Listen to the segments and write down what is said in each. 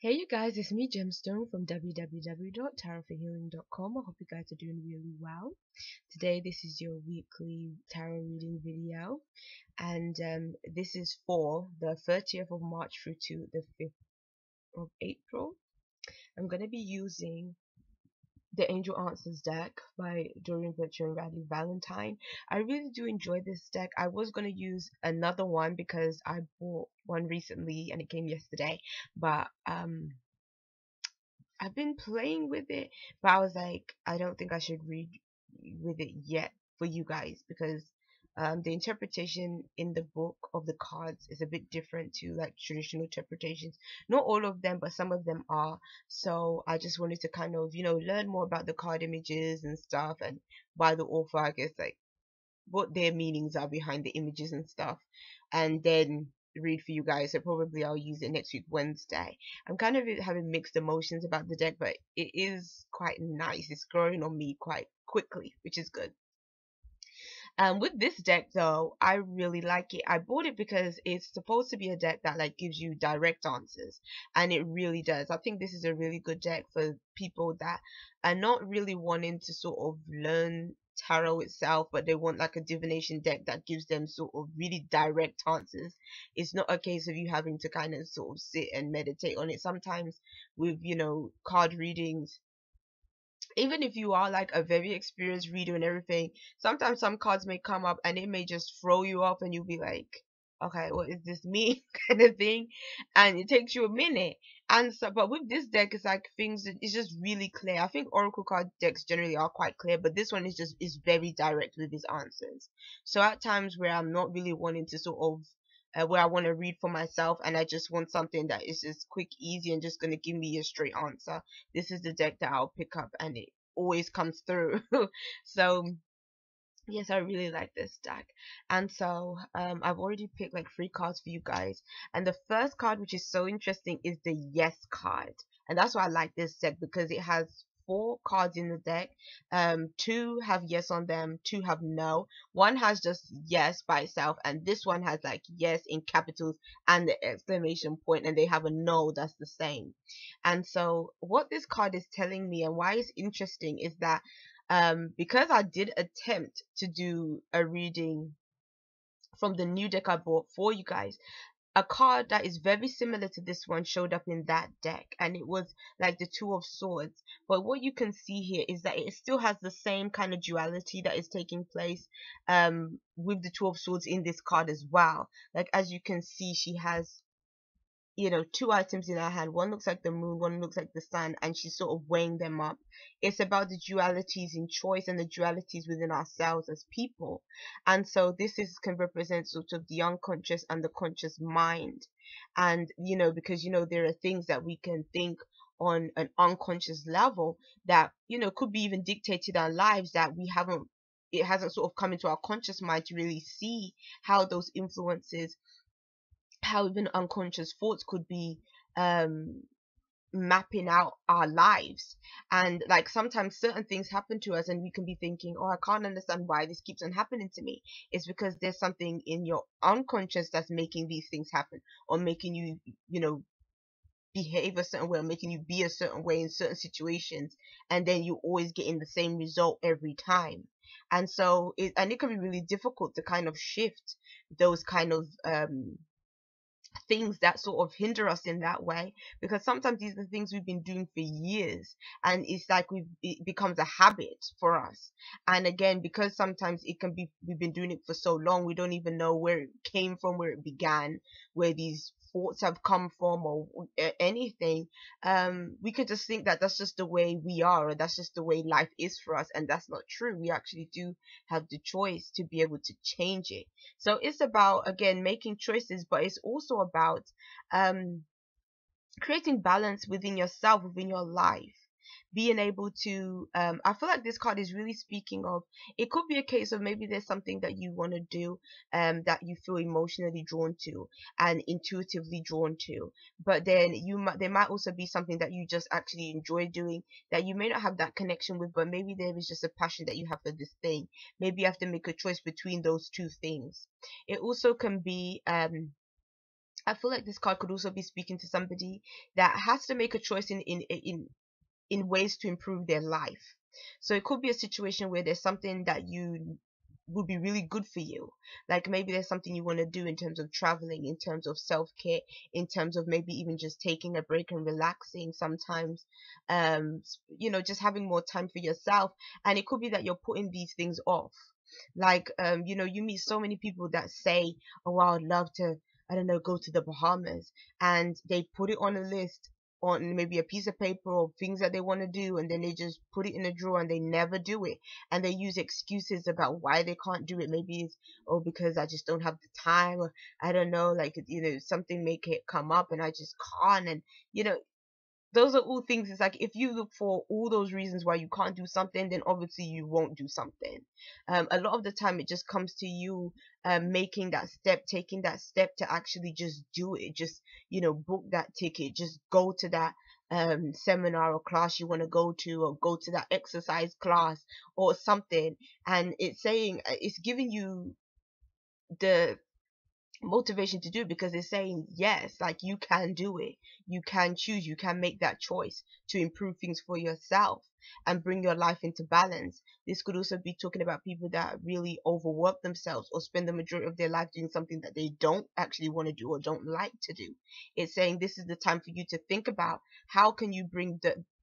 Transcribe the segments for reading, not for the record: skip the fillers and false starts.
Hey you guys, it's me Gemstone from www.tarotforhealing.com. I hope you guys are doing really well. Today this is your weekly tarot reading video, and this is for the 30th of March through to the 5th of April. I'm going to be using the Angel Answers deck by Doreen Virtue and Radley Valentine. I really do enjoy this deck. I was going to use another one because I bought one recently and it came yesterday, but I've been playing with it, but I was like, I don't think I should read with it yet for you guys because the interpretation in the book of the cards is a bit different to like traditional interpretations. Not all of them, but some of them are. So I just wanted to kind of, learn more about the card images and stuff, and by the author, I guess, like what their meanings are behind the images and stuff, and then read for you guys. So probably I'll use it next week Wednesday. I'm kind of having mixed emotions about the deck, but it is quite nice. It's growing on me quite quickly, which is good. With this deck though, I really like it. I bought it because it's supposed to be a deck that like gives you direct answers, and it really does. I think this is a really good deck for people that are not really wanting to sort of learn tarot itself, but they want like a divination deck that gives them sort of really direct answers. It's not a case of you having to kind of sort of sit and meditate on it. Sometimes with, card readings, even if you are like a very experienced reader and everything, sometimes some cards may come up and it may just throw you off and you'll be like, okay, what does this mean? Kind of thing. And it takes you a minute. And so, but with this deck, it's like it's just really clear. I think Oracle card decks generally are quite clear, but this one is very direct with its answers. So at times where I'm not really wanting to sort of where I want to read for myself and I just want something that is just quick, easy, and just going to give me a straight answer, this is the deck that I'll pick up, and it always comes through. So yes, I really like this deck. And so I've already picked like 3 cards for you guys, and the first card, which is so interesting, is the Yes card. And that's why I like this deck, because it has 4 cards in the deck. 2 have yes on them, 2 have no, 1 has just yes by itself, and this one has like yes in capitals and the exclamation point, and they have a no that's the same. And so what this card is telling me and why it's interesting is that because I did attempt to do a reading from the new deck I bought for you guys, a card that is very similar to this one showed up in that deck, and it was like the Two of Swords. But what you can see here is that it still has the same kind of duality that is taking place with the Two of Swords in this card as well. Like, as you can see, she has, 2 items in her hand. One looks like the moon, one looks like the sun, and she's sort of weighing them up. It's about the dualities in choice and the dualities within ourselves as people. And so this is can represent sort of the unconscious and the conscious mind. And because there are things that we can think on an unconscious level that could be even dictated our lives, that we haven't it hasn't sort of come into our conscious mind to really see how those influences, how even unconscious thoughts could be um mapping out our lives. And like sometimes certain things happen to us and we can be thinking, oh, I can't understand why this keeps on happening to me. It's because there's something in your unconscious that's making these things happen, or making you, behave a certain way, or making you be a certain way in certain situations, and then you always get in the same result every time. And so it can be really difficult to kind of shift those kind of things that sort of hinder us in that way, because sometimes these are things we've been doing for years, and it's like it becomes a habit for us. And again, because sometimes it can be we've been doing it for so long, we don't even know where it came from, where it began, where these thoughts have come from, or anything. We could just think that that's just the way we are, or that's just the way life is for us, and that's not true. We actually do have the choice to be able to change it. So it's about, again, making choices, but it's also about um, creating balance within yourself, within your life. Being able to, I feel like this card is really speaking of, it could be a case of maybe there's something that you want to do, that you feel emotionally drawn to and intuitively drawn to, but then there might also be something that you just actually enjoy doing that you may not have that connection with, but maybe there is just a passion that you have for this thing. Maybe you have to make a choice between those 2 things. It also can be I feel like this card could also be speaking to somebody that has to make a choice in ways to improve their life. So it could be a situation where there's something that you would be really good for you. Like maybe there's something you want to do in terms of traveling, in terms of self-care, in terms of maybe even just taking a break and relaxing sometimes, just having more time for yourself. And it could be that you're putting these things off. Like, you meet so many people that say, oh, wow, I'd love to, I don't know, go to the Bahamas. And they put it on a list on maybe a piece of paper or things that they want to do, and then they just put it in a drawer and they never do it. And they use excuses about why they can't do it. Maybe it's, oh, because I just don't have the time, or I don't know, like, something make it come up and I just can't. And, you know, those are all things. It's like if you look for all those reasons why you can't do something, then obviously you won't do something. A lot of the time it just comes to you making that step, taking that step to actually just do it. Just, book that ticket, just go to that seminar or class you want to go to, or go to that exercise class or something. And it's saying, it's giving you the motivation to do, because it's saying yes, like you can do it, you can choose, you can make that choice to improve things for yourself and bring your life into balance. This could also be talking about people that really overwork themselves or spend the majority of their life doing something that they don't actually want to do or don't like to do. It's saying this is the time for you to think about how can you bring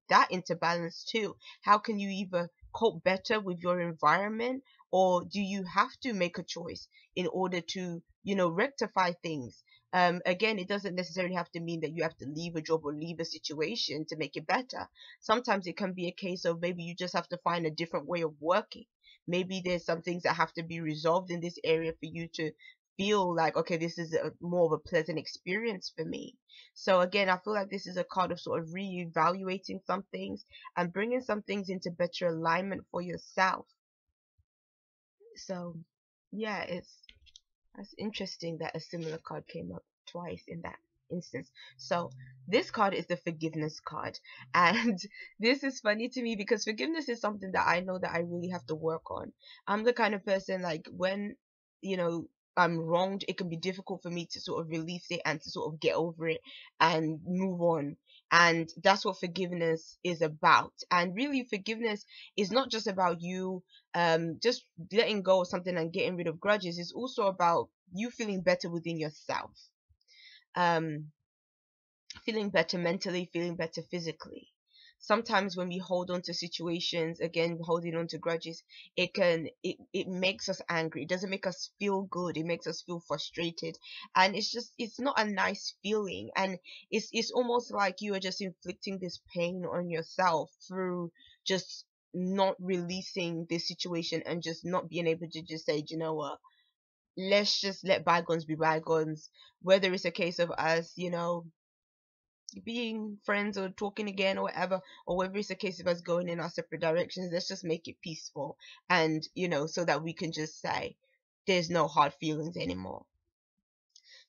that into balance too. How can you either cope better with your environment, or do you have to make a choice in order to rectify things? Again, it doesn't necessarily have to mean that you have to leave a job or leave a situation to make it better. Sometimes it can be a case of maybe you just have to find a different way of working. Maybe there's some things that have to be resolved in this area for you to feel like, okay, this is more of a pleasant experience for me. So again, I feel like this is a card of sort of reevaluating some things and bringing some things into better alignment for yourself. So yeah, that's interesting that a similar card came up twice in that instance. So this card is the forgiveness card. And this is funny to me because forgiveness is something that I know that I really have to work on. I'm the kind of person, like, when, you know, I'm wronged, it can be difficult for me to sort of release it and to sort of get over it and move on. And that's what forgiveness is about. And really, forgiveness is not just about you just letting go of something and getting rid of grudges. It's also about you feeling better within yourself, um feeling better mentally, feeling better physically. Sometimes when we hold on to situations, again holding on to grudges, it makes us angry. It doesn't make us feel good, it makes us feel frustrated. And it's not a nice feeling. And it's almost like you are just inflicting this pain on yourself through just not releasing this situation and just not being able to just say, "Do you know what, let's just let bygones be bygones." Whether it's a case of us, being friends or talking again or whatever, or whether it's a case of us going in our separate directions, let's just make it peaceful. And so that we can just say there's no hard feelings anymore.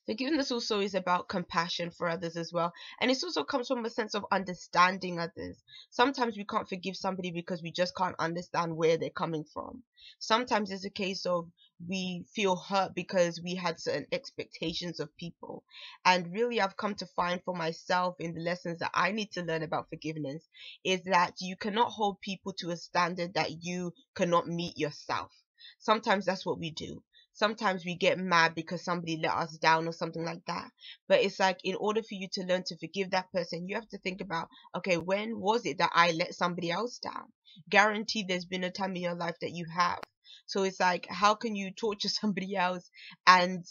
Forgiveness also is about compassion for others as well. And it also comes from a sense of understanding others. Sometimes we can't forgive somebody because we just can't understand where they're coming from. Sometimes it's a case of we feel hurt because we had certain expectations of people. And really, I've come to find for myself in the lessons that I need to learn about forgiveness is that you cannot hold people to a standard that you cannot meet yourself. Sometimes that's what we do. Sometimes we get mad because somebody let us down or something like that. But it's like, in order for you to learn to forgive that person, you have to think about, okay, when was it that I let somebody else down? Guaranteed there's been a time in your life that you have. So it's like, how can you torture somebody else and,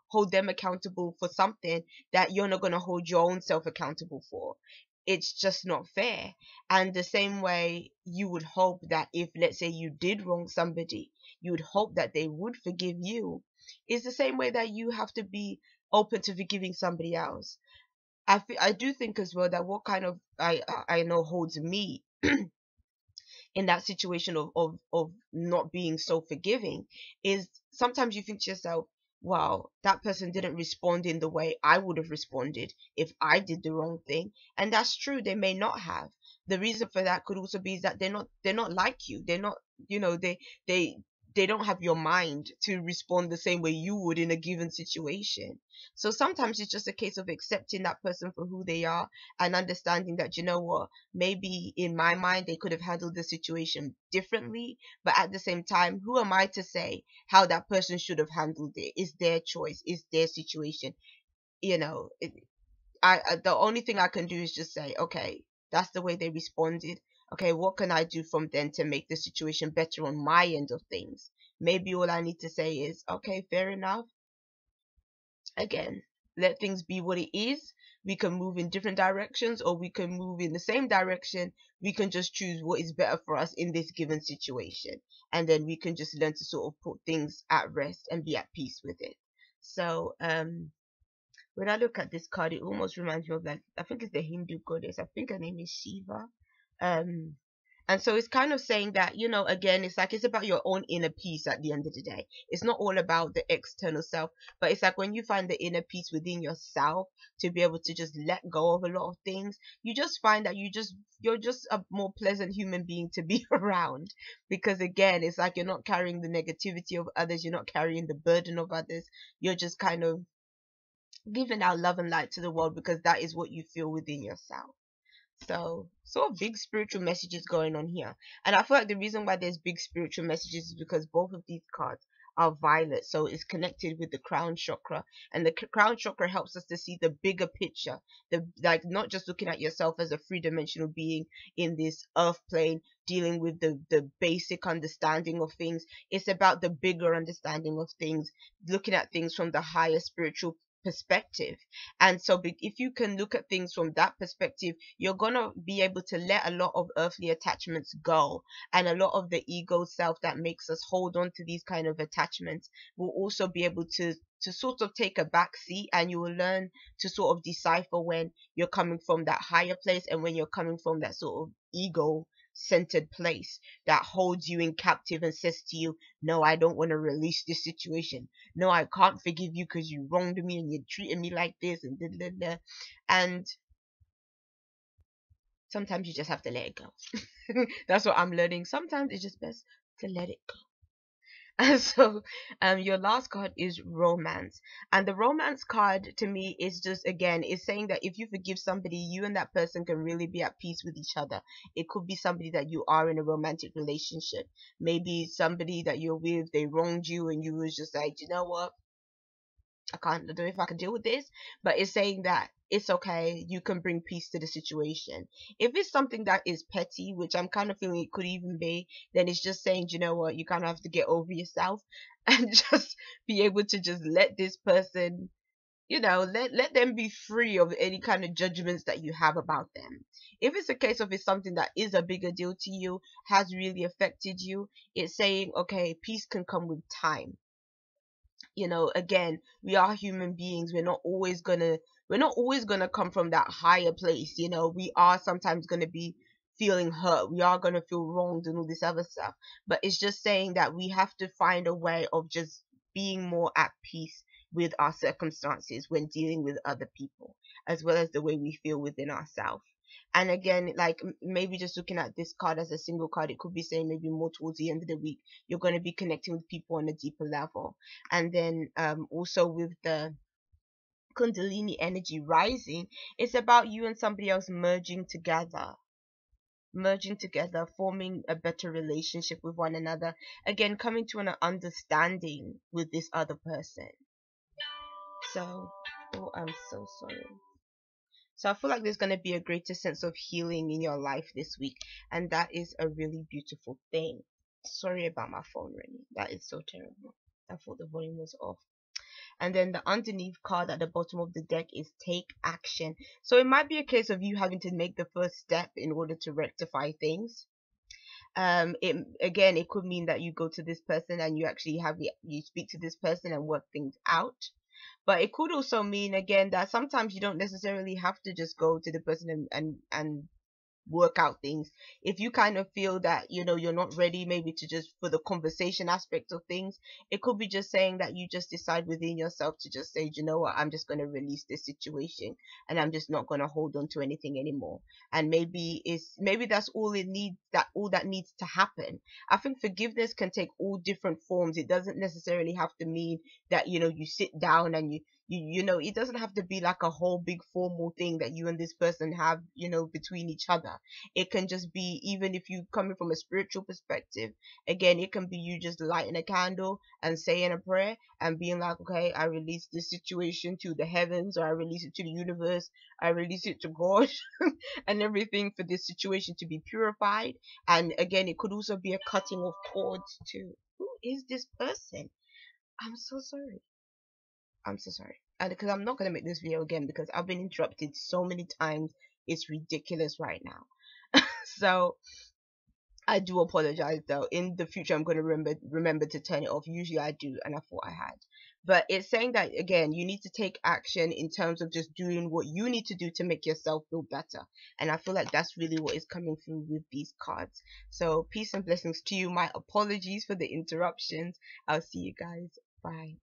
hold them accountable for something that you're not going to hold your own self accountable for? It's just not fair. And the same way you would hope that if, let's say, you did wrong somebody, you would hope that they would forgive you. It's the same way that you have to be open to forgiving somebody else. I do think as well that what kind of I know holds me in that situation of not being so forgiving is sometimes you think to yourself, wow, that person didn't respond in the way I would have responded if I did the wrong thing. And that's true, they may not have. The reason for that could also be is that they're not like you. They're not, they they don't have your mind to respond the same way you would in a given situation. So sometimes it's just a case of accepting that person for who they are and understanding that, you know what, maybe in my mind they could have handled the situation differently, but at the same time, who am I to say how that person should have handled it? It's their choice, it's their situation. You know, the only thing I can do is just say, okay, that's the way they responded. Okay, what can I do from then to make the situation better on my end of things? Maybe all I need to say is, okay, fair enough. Again, let things be what it is. We can move in different directions, or we can move in the same direction. We can just choose what is better for us in this given situation. And then we can just learn to sort of put things at rest and be at peace with it. So, when I look at this card, it almost reminds me of, like, I think it's the Hindu goddess. I think her name is Shiva. Um, and so it's kind of saying that, you know, again, it's like it's about your own inner peace at the end of the day. It's not all about the external self, but it's like when you find the inner peace within yourself to be able to just let go of a lot of things, you just find that you're just a more pleasant human being to be around. Because again, it's like you're not carrying the negativity of others, you're not carrying the burden of others, you're just kind of giving out love and light to the world because that is what you feel within yourself. So, sort of big spiritual messages going on here. And I feel like the reason why there's big spiritual messages is because both of these cards are violet. So it's connected with the crown chakra. And the crown chakra helps us to see the bigger picture. Like not just looking at yourself as a three-dimensional being in this earth plane, dealing with the basic understanding of things. It's about the bigger understanding of things, looking at things from the higher spiritual perspective. And so if you can look at things from that perspective, you're gonna be able to let a lot of earthly attachments go, and a lot of the ego self that makes us hold on to these kind of attachments will also be able to sort of take a back seat, and you will learn to sort of decipher when you're coming from that higher place and when you're coming from that sort of ego centered place that holds you in captive and says to you, no, I don't want to release this situation. No, I can't forgive you because you wronged me and you treated me like this and da, da, da. And sometimes you just have to let it go. That's what I'm learning. Sometimes it's just best to let it go. And so, your last card is romance, and the romance card to me is just, again, is saying that if you forgive somebody, you and that person can really be at peace with each other. It could be somebody that you are in a romantic relationship, maybe somebody that you're with, they wronged you, and you was just like, you know what, I don't know if I can deal with this, but it's saying that it's okay, you can bring peace to the situation. If it's something that is petty, which I'm kind of feeling it could even be, then it's just saying, you know what, you kind of have to get over yourself and just be able to just let this person, you know, let them be free of any kind of judgments that you have about them. If it's a case of it's something that is a bigger deal to you, has really affected you, it's saying, okay, peace can come with time. You know, again, we are human beings. We're not always gonna come from that higher place. You know, we are sometimes gonna be feeling hurt, we are gonna feel wronged and all this other stuff, but it's just saying that we have to find a way of just being more at peace with our circumstances when dealing with other people, as well as the way we feel within ourselves. And again, like maybe just looking at this card as a single card, it could be saying maybe more towards the end of the week, you're going to be connecting with people on a deeper level. And then also with the Kundalini energy rising, it's about you and somebody else merging together, forming a better relationship with one another. Again, coming to an understanding with this other person. So, oh, I'm so sorry. So I feel like there's going to be a greater sense of healing in your life this week, and that is a really beautiful thing. Sorry about my phone ringing. That is so terrible. I thought the volume was off. And then the underneath card at the bottom of the deck is take action. So it might be a case of you having to make the first step in order to rectify things. It could mean that you go to this person and you actually you speak to this person and work things out. But it could also mean, again, that sometimes you don't necessarily have to just go to the person and work out things. If you kind of feel that, you know, you're not ready maybe to just for the conversation aspect of things, it could be just saying that you just decide within yourself to just say, you know what, I'm just going to release this situation and I'm just not going to hold on to anything anymore. And maybe that's all it needs, that all that needs to happen. I think forgiveness can take all different forms. It doesn't necessarily have to mean that, you know, you sit down and you know, it doesn't have to be like a whole big formal thing that you and this person have, you know, between each other. It can just be, even if you coming from a spiritual perspective, again, it can be you just lighting a candle and saying a prayer and being like, okay, I release this situation to the heavens, or I release it to the universe, I release it to God, and everything, for this situation to be purified. And again, it could also be a cutting of cords too. Who is this person? I'm so sorry. I'm so sorry. And because I'm not gonna make this video again because I've been interrupted so many times. It's ridiculous right now. So I do apologize though. In the future, I'm gonna remember to turn it off. Usually I do, and I thought I had. But it's saying that again, you need to take action in terms of just doing what you need to do to make yourself feel better. And I feel like that's really what is coming through with these cards. So peace and blessings to you. My apologies for the interruptions. I'll see you guys. Bye.